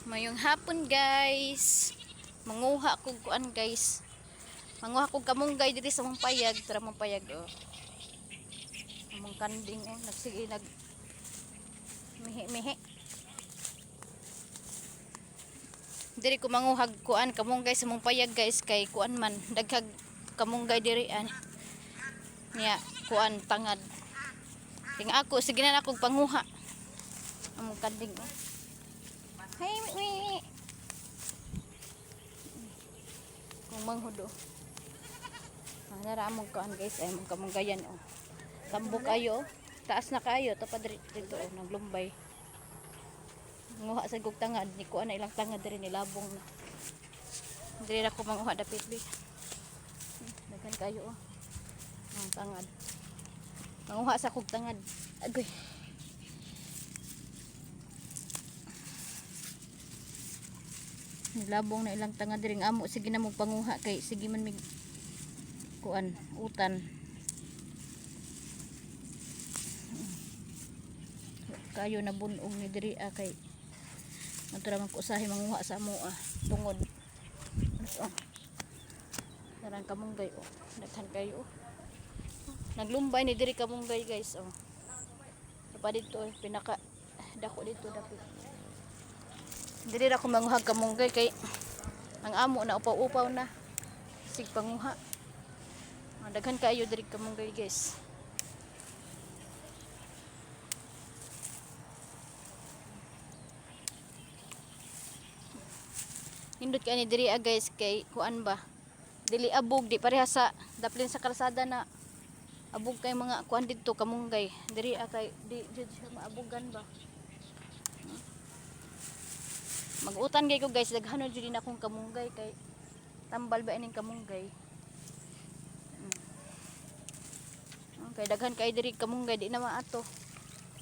Mayong hapon guys. Manguha ko kuan guys. Manguha ko kamunggay diri sa mong payag, tara mong payag oh. Among kanding oh, nagsige nag mihi-mihi. Diri ko manguhag kuan kamunggay sa mong payag guys kay kuan man daghag kamunggay diri an. Niya kuan tangad. Ting ako sige na akong panguha. Among kanding oh. Hey, mi. Kung manghudo. Nara among kuan guys ay mong kamunggayan oh. Tambok ayo, taas na kayo tapad dito oh, naglumbay. Nguha sa gug tangad ni kuan na ilang tangad diri ni labong na. Diri ra ko manguha dapit bi. Daghan kayo oh. Ang tangad. Manguha sa kog tangad. Agoy. Nilabong na ilang tangad diri amo sige na mo panguha kay sige man mig kuan utan. Kayo na bunog ni diri kay natura man ko usahay manguha sa amo tungod. So, narang kamunggay oh. Daghan kayo oh. Naglumbay ni diri kamunggay guys oh. Pa dito pinaka dako dito dapit. Diri ra ko manguhag kamunggay kay ang amo na upaw-upaw na. Sig panguha. Daghan kayo diri kamunggay guys. Hindot ka ni diri guys kay kuan ba? Dili abog di pareha sa daplin sa kalsada na abog kay mga kuan dito kamunggay. Diri kay di siya maabugan ba? Mag-utan gay ko guys, daghanon jud din akong kamunggay kay tambal ba ining kamunggay. Okay, daghan kay diri kamunggay di na maato.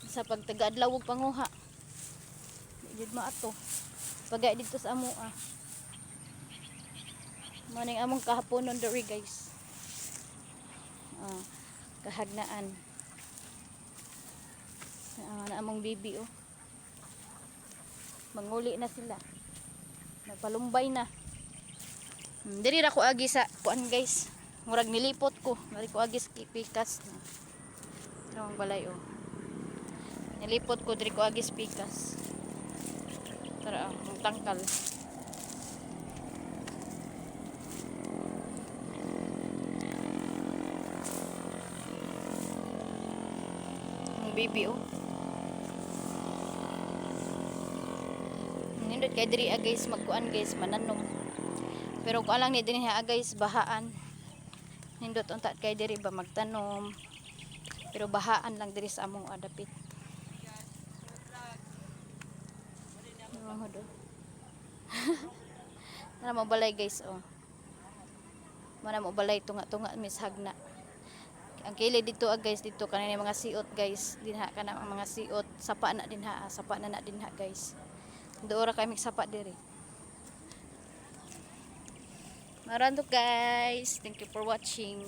Sa pagtaga-adlaw og panguha. Di jud maato. Pagay dito sa amo Maning among kahaponon diri guys. Kahagnaan. Na among bibi oh. Manguli na sila. Nagpalumbay na. Diri ra ko agi sa kuan guys. Murag nilipot ko. Diri ko agi sa pikas. Ang balay oh. Nilipot ko diri ko agi sa pikas. Tara ang tangkal. Baby oh. Nindot kay diri guys magkuan guys mananom. Pero ko alang ni dinhi guys bahaan. Nindot unta kay diri ba magtanom. Pero bahaan lang diri sa among adapit. Tara mo balay guys oh. Mana mo balay tunga-tunga mishagna. Ang kilid dito guys dito kanina mga siot guys dinha kana ang mga siot sapa na dinha sapa na dinha guys doora kay mig sapa diri. Maran to guys, thank you for watching.